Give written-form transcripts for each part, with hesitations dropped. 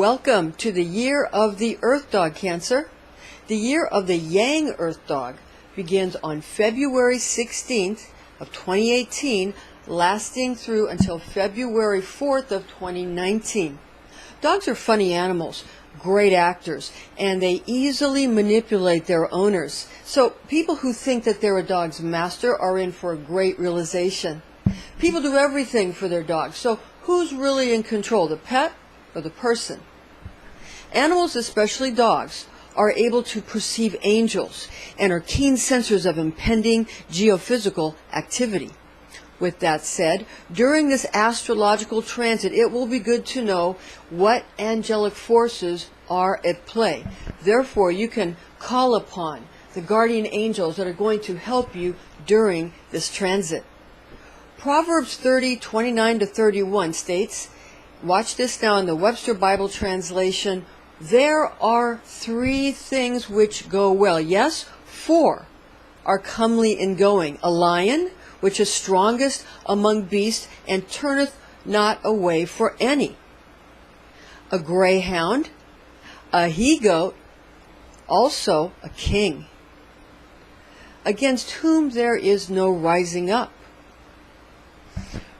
Welcome to the year of the Earth Dog, Cancer. The year of the Yang Earth Dog begins on February 16th of 2018, lasting through until February 4th of 2019. Dogs are funny animals, great actors, and they easily manipulate their owners. So people who think that they're a dog's master are in for a great realization. People do everything for their dogs, so who's really in control, the pet or the person? Animals, especially dogs, are able to perceive angels and are keen sensors of impending geophysical activity. With that said, during this astrological transit, it will be good to know what angelic forces are at play. Therefore, you can call upon the guardian angels that are going to help you during this transit. Proverbs 30:29-31 states, watch this now in the Webster Bible translation, there are 3 things which go well. Yes, 4 are comely in going. A lion, which is strongest among beasts, and turneth not away for any. A greyhound, a he-goat, also a king, against whom there is no rising up.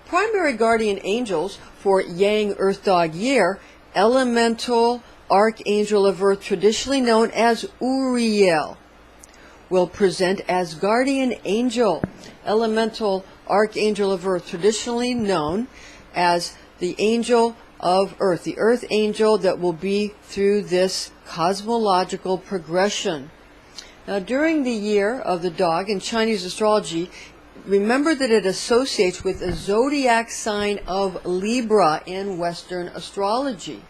Primary guardian angels for Yang Earth Dog year, elemental Archangel of Earth, traditionally known as Uriel, will present as guardian angel. Elemental Archangel of Earth, traditionally known as the Angel of Earth, the Earth Angel that will be through this cosmological progression. Now, during the year of the dog in Chinese astrology, remember that it associates with a zodiac sign of Libra in Western astrology.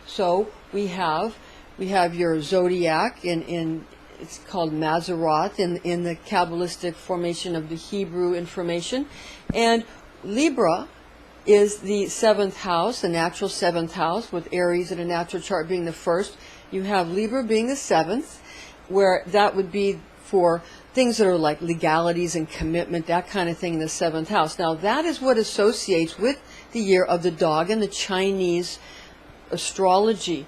So we have your zodiac in it's called Mazzaroth in the Kabbalistic formation of the Hebrew information, and Libra is the 7th house, the natural 7th house, with Aries in a natural chart being the 1st. You have Libra being the 7th, where that would be for things that are like legalities and commitment, that kind of thing in the 7th house. Now that is what associates with the year of the dog in the Chinese astrology.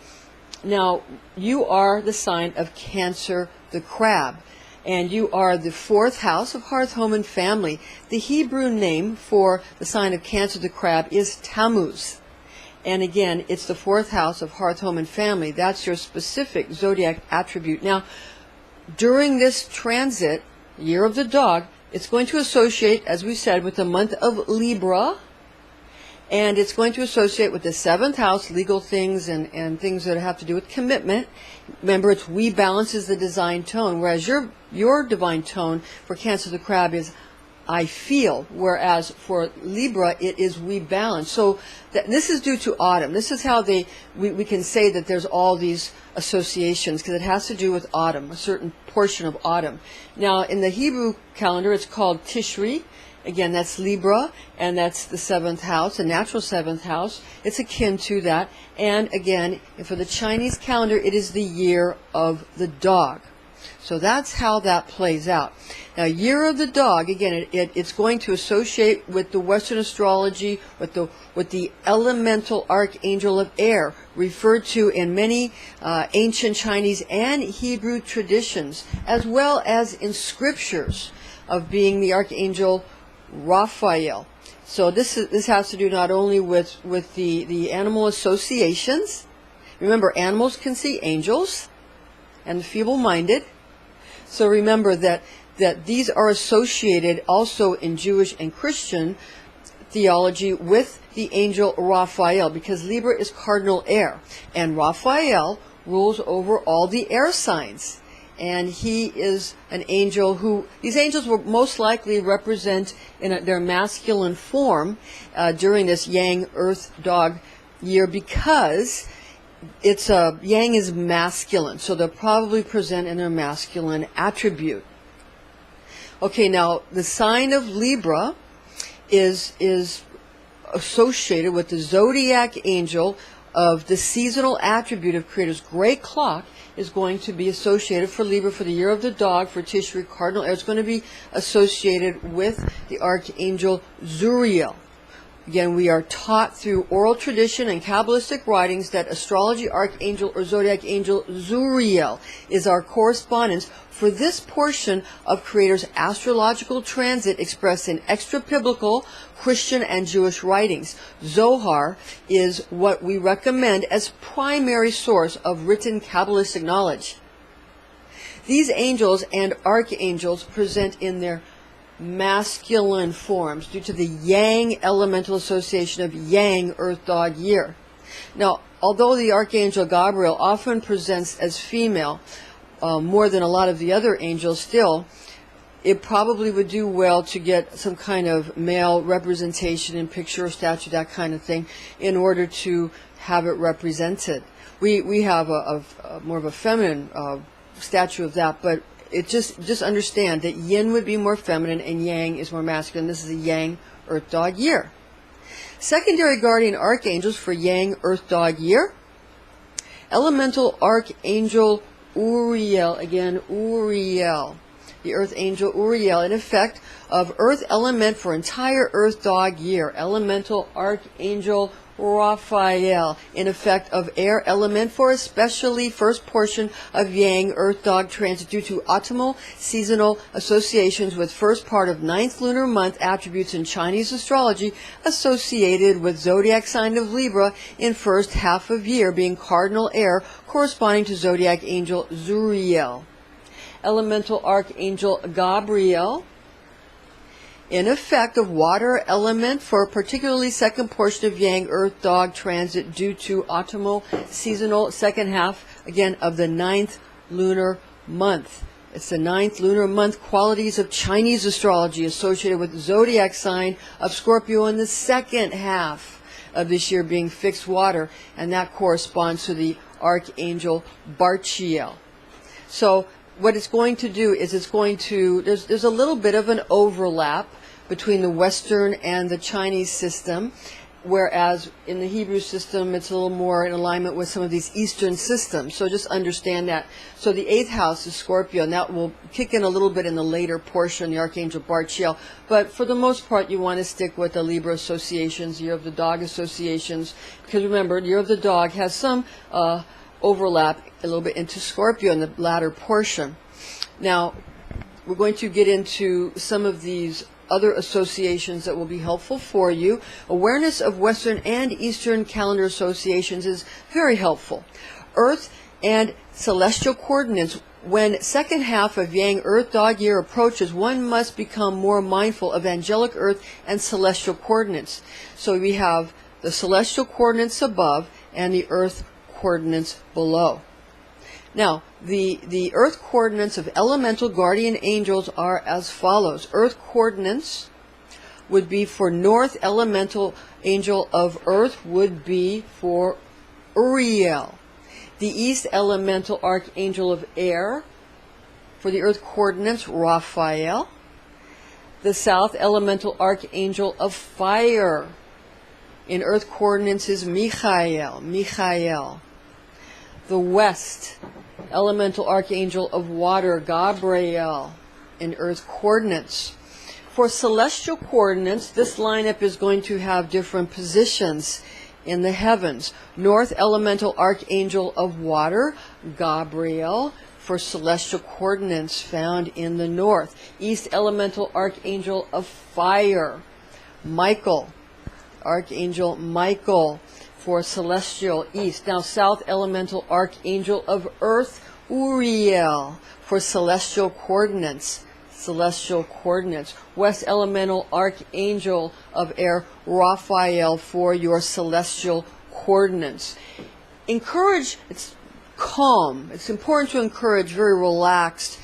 Now, you are the sign of Cancer, the crab, and you are the 4th house of hearth, home, and family. The Hebrew name for the sign of Cancer, the crab, is Tammuz. And again, it's the 4th house of hearth, home, and family. That's your specific zodiac attribute. Now, during this transit, year of the dog, it's going to associate, as we said, with the month of Libra, and it's going to associate with the 7th house, legal things and things that have to do with commitment. Remember, it's we balance is the design tone, whereas your divine tone for Cancer the crab is I feel, whereas for Libra it is we balance. So this is due to autumn. This is how we can say that there's all these associations, because it has to do with autumn, a certain portion of autumn. Now, in the Hebrew calendar, it's called Tishri. Again, that's Libra, and that's the 7th house, the natural 7th house. It's akin to that. And again, for the Chinese calendar, it is the year of the dog. So that's how that plays out. Now, year of the dog, again, it's going to associate with the Western astrology, with the elemental Archangel of Air, referred to in many ancient Chinese and Hebrew traditions, as well as in scriptures, of being the Archangel Raphael. So this has to do not only with the animal associations. Remember, animals can see angels and the feeble-minded. So remember that these are associated also in Jewish and Christian theology with the angel Raphael, because Libra is cardinal air, and Raphael rules over all the air signs. And he is an angel who, these angels will most likely represent in their masculine form during this Yang Earth Dog year, because it's Yang is masculine, so they'll probably present in their masculine attribute. Okay, now the sign of Libra is associated with the zodiac angel of the seasonal attribute of Creator's great clock, is going to be associated for Libra for the year of the dog, for Tishri cardinal air. It's going to be associated with the Archangel Zuriel. Again, we are taught through oral tradition and Kabbalistic writings that astrology archangel or zodiac angel Zuriel is our correspondence for this portion of Creator's astrological transit expressed in extra-biblical Christian and Jewish writings. Zohar is what we recommend as primary source of written Kabbalistic knowledge. These angels and archangels present in their masculine forms due to the Yang elemental association of Yang Earth Dog year. Now, although the Archangel Gabriel often presents as female, more than a lot of the other angels still, it probably would do well to get some kind of male representation in picture or statue, that kind of thing, in order to have it represented. We have a more of a feminine statue of that, but it just understand that yin would be more feminine and yang is more masculine. This is a yang Earth Dog year. Secondary guardian archangels for yang Earth Dog year. Elemental archangel Uriel, again Uriel, the earth angel Uriel, in effect of earth element for entire Earth Dog year. Elemental archangel Raphael, in effect of air element for especially first portion of Yang Earth Dog transit due to autumnal seasonal associations with first part of 9th lunar month attributes in Chinese astrology associated with zodiac sign of Libra in first half of year being cardinal air corresponding to zodiac angel Zuriel. Elemental archangel Gabriel, in effect of water element for particularly second portion of Yang Earth Dog transit due to autumnal seasonal second half, again, of the 9th lunar month. It's the 9th lunar month qualities of Chinese astrology associated with the zodiac sign of Scorpio in the second half of this year being fixed water, and that corresponds to the Archangel Barchiel. So what it's going to do is there's a little bit of an overlap between the Western and the Chinese system, whereas in the Hebrew system it's a little more in alignment with some of these Eastern systems. So just understand that. So the 8th house is Scorpio, and that will kick in a little bit in the later portion, the Archangel Barchiel. But for the most part, you want to stick with the Libra associations, Year of the Dog associations, because remember, Year of the Dog has some overlap a little bit into Scorpio in the latter portion. Now, we're going to get into some of these other associations that will be helpful for you. Awareness of Western and Eastern calendar associations is very helpful. Earth and celestial coordinates. When second half of Yang Earth Dog year approaches, one must become more mindful of angelic Earth and celestial coordinates. So we have the celestial coordinates above and the Earth coordinates below. Now, the earth coordinates of elemental guardian angels are as follows. Earth coordinates would be for north elemental angel of earth would be for Uriel. The east elemental archangel of air for the earth coordinates, Raphael. The south elemental archangel of fire in earth coordinates is Michael. The west elemental archangel of water, Gabriel, in earth coordinates. For celestial coordinates, this lineup is going to have different positions in the heavens. North elemental archangel of water, Gabriel, for celestial coordinates found in the north. East elemental archangel of fire, Michael, Archangel Michael, for celestial east. Now, south elemental archangel of earth, Uriel, for celestial coordinates. West elemental archangel of air, Raphael, for your celestial coordinates. It's calm. It's important to encourage very relaxed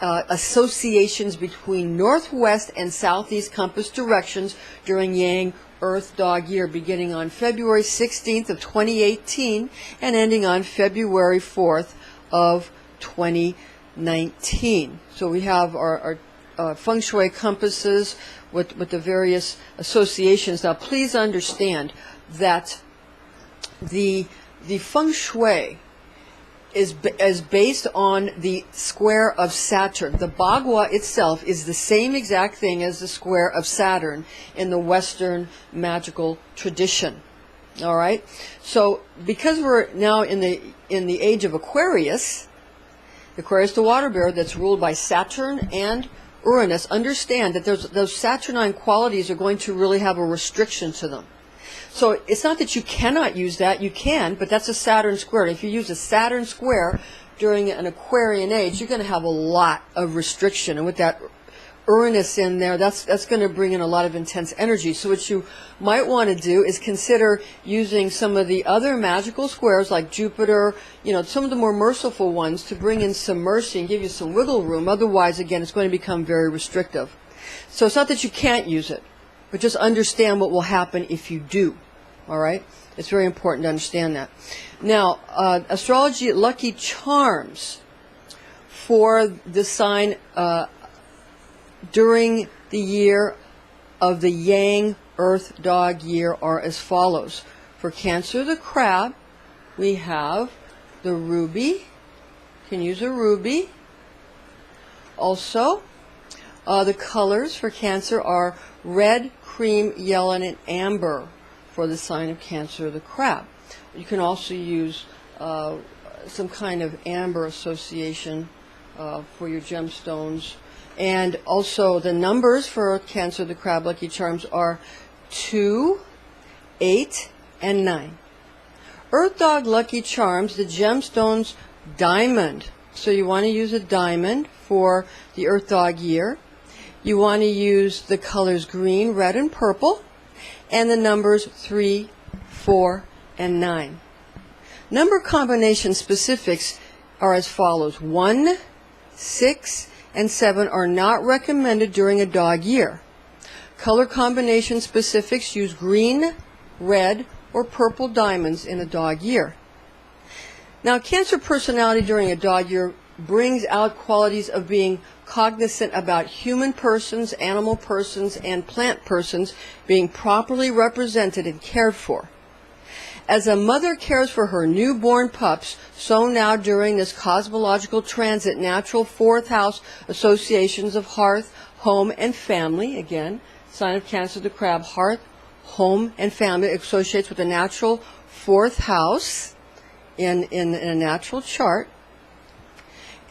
associations between northwest and southeast compass directions during Yang Earth Dog year, beginning on February 16th of 2018 and ending on February 4th of 2019. So we have our feng shui compasses with the various associations. Now, please understand that the feng shui is based on the square of Saturn. The Bagua itself is the same exact thing as the square of Saturn in the Western magical tradition. All right. So because we're now in the age of Aquarius, the water bearer that's ruled by Saturn and Uranus, understand that those Saturnine qualities are going to really have a restriction to them. So it's not that you cannot use that, you can, but that's a Saturn square. If you use a Saturn square during an Aquarian age, you're going to have a lot of restriction. And with that Uranus in there, that's going to bring in a lot of intense energy. So what you might want to do is consider using some of the other magical squares like Jupiter, some of the more merciful ones, to bring in some mercy and give you some wiggle room. Otherwise, again, it's going to become very restrictive. So it's not that you can't use it, but just understand what will happen if you do. All right? It's very important to understand that. Now, astrology lucky charms for the sign during the year of the Yang Earth Dog year are as follows. For Cancer the Crab, we have the ruby. You can use a ruby. Also, the colors for Cancer are red, cream, yellow, and amber for the sign of Cancer the Crab. You can also use some kind of amber association for your gemstones. And also the numbers for Cancer the Crab lucky charms are 2, 8, and 9. Earth Dog lucky charms, the gemstones diamond. So you want to use a diamond for the Earth Dog year. You want to use the colors green, red, and purple, and the numbers 3, 4, and 9. Number combination specifics are as follows. 1, 6, and 7 are not recommended during a dog year. Color combination specifics use green, red, or purple diamonds in a dog year. Now, Cancer personality during a dog year brings out qualities of being cognizant about human persons, animal persons, and plant persons being properly represented and cared for. As a mother cares for her newborn pups, so now during this cosmological transit, natural fourth house associations of hearth, home, and family, again, sign of Cancer the Crab, hearth, home, and family associates with the natural fourth house in a natural chart.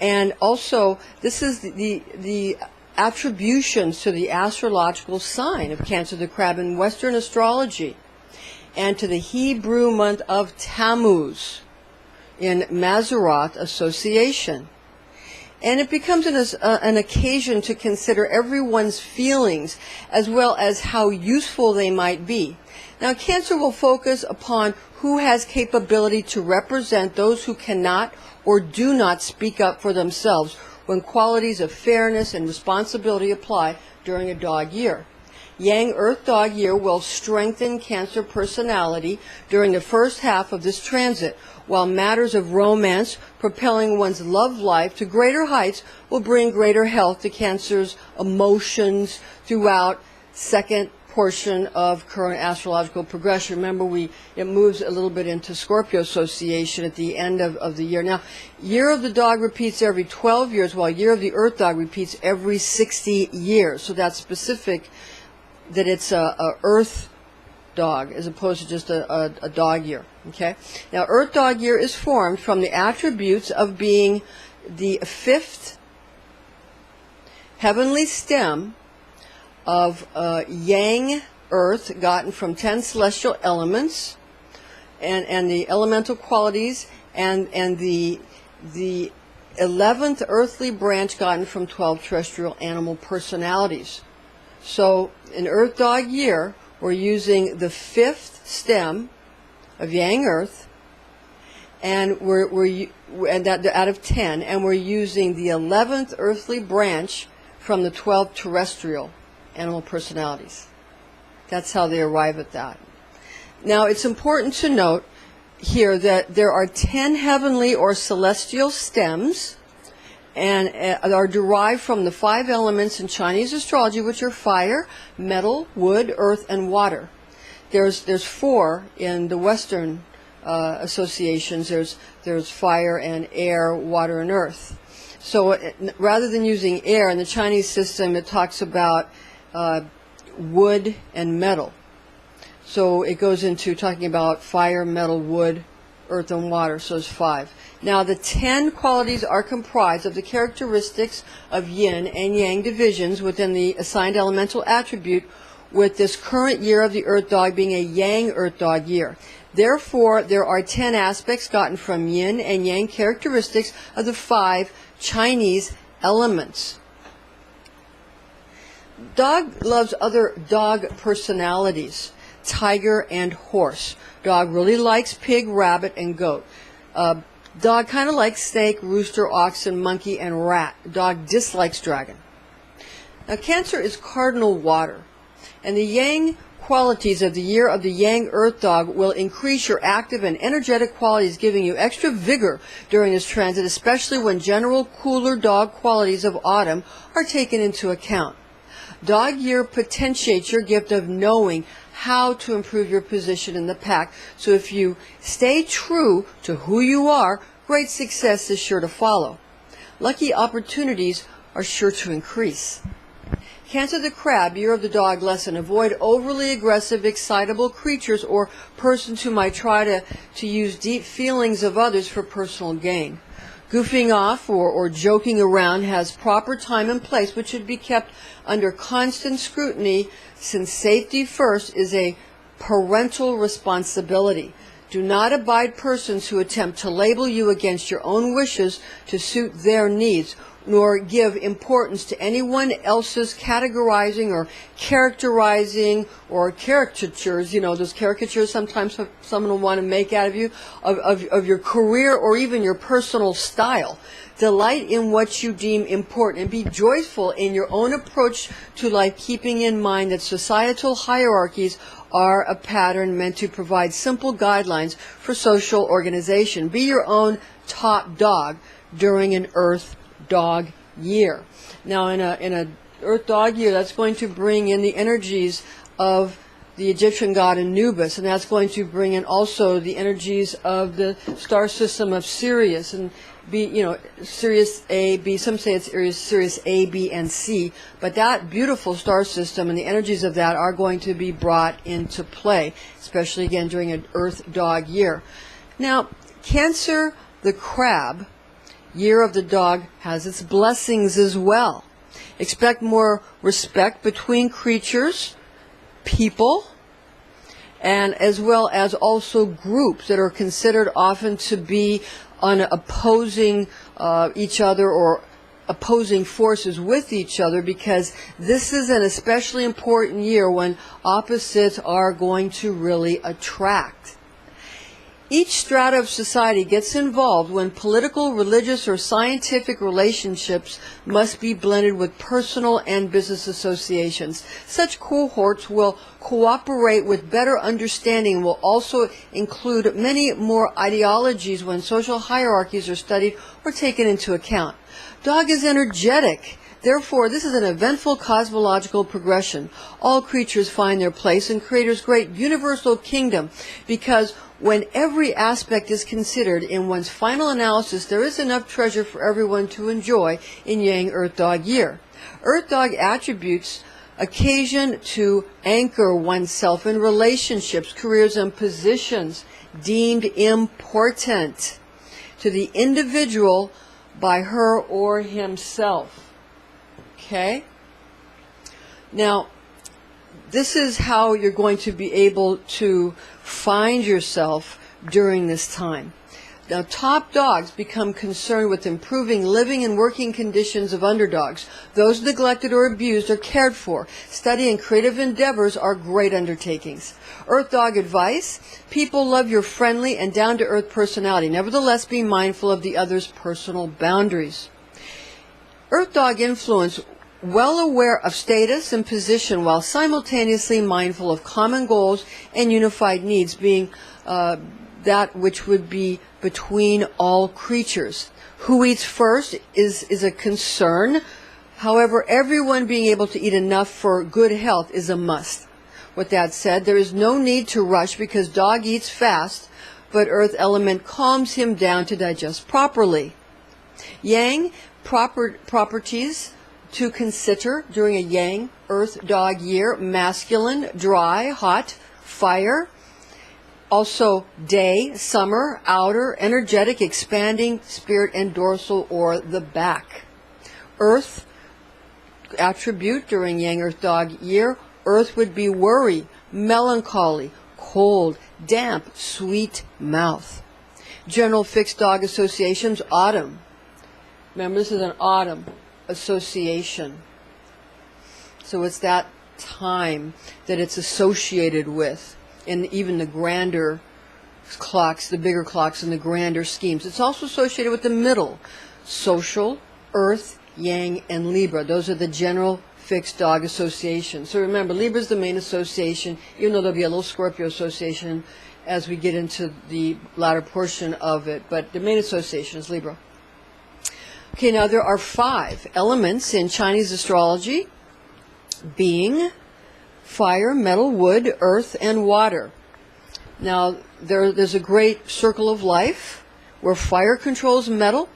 And also, this is the attributions to the astrological sign of Cancer the Crab in Western astrology, and to the Hebrew month of Tammuz in Mazzaroth association. And it becomes an occasion to consider everyone's feelings as well as how useful they might be. Now, Cancer will focus upon who has capability to represent those who cannot or do not speak up for themselves when qualities of fairness and responsibility apply during a dog year. Yang Earth Dog year will strengthen Cancer personality during the first half of this transit, while matters of romance, propelling one's love life to greater heights, will bring greater health to Cancer's emotions throughout second portion of current astrological progression. Remember, it moves a little bit into Scorpio association at the end of the year. Now, Year of the Dog repeats every 12 years, while Year of the Earth Dog repeats every 60 years. So that's specific that it's a Earth Dog as opposed to just a dog year. Okay. Now, Earth Dog year is formed from the attributes of being the fifth heavenly stem of Yang Earth, gotten from 10 celestial elements, and the elemental qualities, and the 11th earthly branch gotten from 12 terrestrial animal personalities. So in Earth Dog year, we're using the fifth stem of Yang Earth, and and that out of 10, and we're using the 11th earthly branch from the 12 terrestrial animal personalities. That's how they arrive at that. Now, it's important to note here that there are 10 heavenly or celestial stems, and are derived from the 5 elements in Chinese astrology, which are fire, metal, wood, earth, and water. There's 4 in the Western associations. There's fire and air, water and earth. So rather than using air in the Chinese system, it talks about wood and metal. So it goes into talking about fire, metal, wood, earth, and water. So it's 5. Now the 10 qualities are comprised of the characteristics of yin and yang divisions within the assigned elemental attribute, with this current year of the Earth Dog being a Yang Earth Dog year. Therefore, there are 10 aspects gotten from yin and yang characteristics of the 5 Chinese elements. Dog loves other dog personalities, tiger and horse. Dog really likes pig, rabbit, and goat. Dog kind of likes snake, rooster, oxen, monkey, and rat. Dog dislikes dragon. Now, Cancer is cardinal water, and the yang qualities of the year of the Yang Earth Dog will increase your active and energetic qualities, giving you extra vigor during this transit, especially when general cooler dog qualities of autumn are taken into account. Dog year potentiates your gift of knowing how to improve your position in the pack. So if you stay true to who you are, great success is sure to follow. Lucky opportunities are sure to increase. Cancer the Crab, year of the dog lesson. Avoid overly aggressive, excitable creatures or persons who might try to use deep feelings of others for personal gain. Goofing off or joking around has proper time and place, but should be kept under constant scrutiny, since safety first is a parental responsibility. Do not abide persons who attempt to label you against your own wishes to suit their needs, nor give importance to anyone else's categorizing or characterizing or caricatures. You know, those caricatures sometimes someone will want to make out of you, of your career or even your personal style. Delight in what you deem important and be joyful in your own approach to life, keeping in mind that societal hierarchies are a pattern meant to provide simple guidelines for social organization. Be your own top dog during an Earth Dog year. Now, in a Earth Dog year, that's going to bring in the energies of the Egyptian god Anubis, and that's going to bring in also the energies of the star system of Sirius, and Sirius A, B. Some say it's Sirius A, B, and C, but that beautiful star system and the energies of that are going to be brought into play, especially again during an Earth Dog year. Now, Cancer the Crab, year of the dog, has its blessings as well. Expect more respect between creatures, people, and as well as also groups that are considered often to be on opposing each other or opposing forces with each other, because this is an especially important year when opposites are going to really attract. Each strata of society gets involved when political, religious, or scientific relationships must be blended with personal and business associations. Such cohorts will cooperate with better understanding and will also include many more ideologies when social hierarchies are studied or taken into account. Dog is energetic. Therefore, this is an eventful cosmological progression. All creatures find their place in Creator's great universal kingdom, because when every aspect is considered in one's final analysis, there is enough treasure for everyone to enjoy in Yang Earth Dog year. Earth Dog attributes occasion to anchor oneself in relationships, careers, and positions deemed important to the individual by her or himself. Okay? Now, this is how you're going to be able to find yourself during this time. Now, top dogs become concerned with improving living and working conditions of underdogs. Those neglected or abused are cared for. Study and creative endeavors are great undertakings. Earth Dog advice: people love your friendly and down-to-earth personality. Nevertheless, be mindful of the other's personal boundaries. Earth Dog influence: well aware of status and position while simultaneously mindful of common goals and unified needs, being that which would be between all creatures. Who eats first is a concern. However, everyone being able to eat enough for good health is a must. With that said, there is no need to rush, because dog eats fast, but earth element calms him down to digest properly. Yang properties to consider during a yang earth dog year: masculine, dry, hot, fire. Also day, summer, outer, energetic, expanding, spirit, and dorsal or the back. Earth attribute during yang earth dog year: earth would be worry, melancholy, cold, damp, sweet mouth. General fixed dog associations: autumn. Remember, this is an autumn association. So it's that time that it's associated with, and even the grander clocks, the bigger clocks, and the grander schemes. It's also associated with the middle: social, earth, yang, and Libra. Those are the general fixed dog associations. So remember, Libra is the main association, even though there'll be a little Scorpio association as we get into the latter portion of it, but the main association is Libra. Okay, now there are 5 elements in Chinese astrology: being, fire, metal, wood, earth, and water. Now, there's a great circle of life where fire controls metal,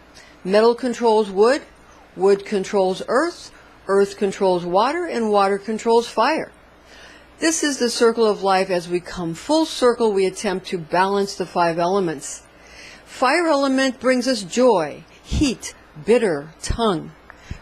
metal controls wood, wood controls earth, earth controls water, and water controls fire. This is the circle of life. As we come full circle, we attempt to balance the 5 elements. Fire element brings us joy, heat, bitter tongue.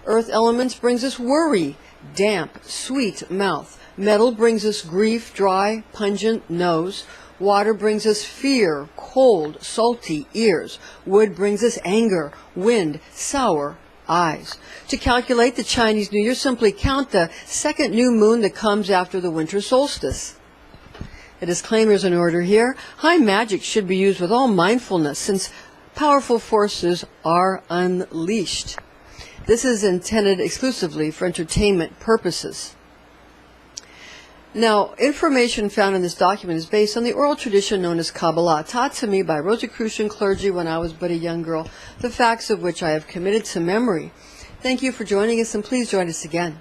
Earth elements brings us worry, damp, sweet mouth. Metal brings us grief, dry, pungent nose. Water brings us fear, cold, salty ears. Wood brings us anger, wind, sour eyes. To calculate the Chinese New Year, simply count the second new moon that comes after the winter solstice. The disclaimers in order here. High magic should be used with all mindfulness, since powerful forces are unleashed. This is intended exclusively for entertainment purposes. Now, information found in this document is based on the oral tradition known as Kabbalah, taught to me by Rosicrucian clergy when I was but a young girl, the facts of which I have committed to memory. Thank you for joining us, and please join us again.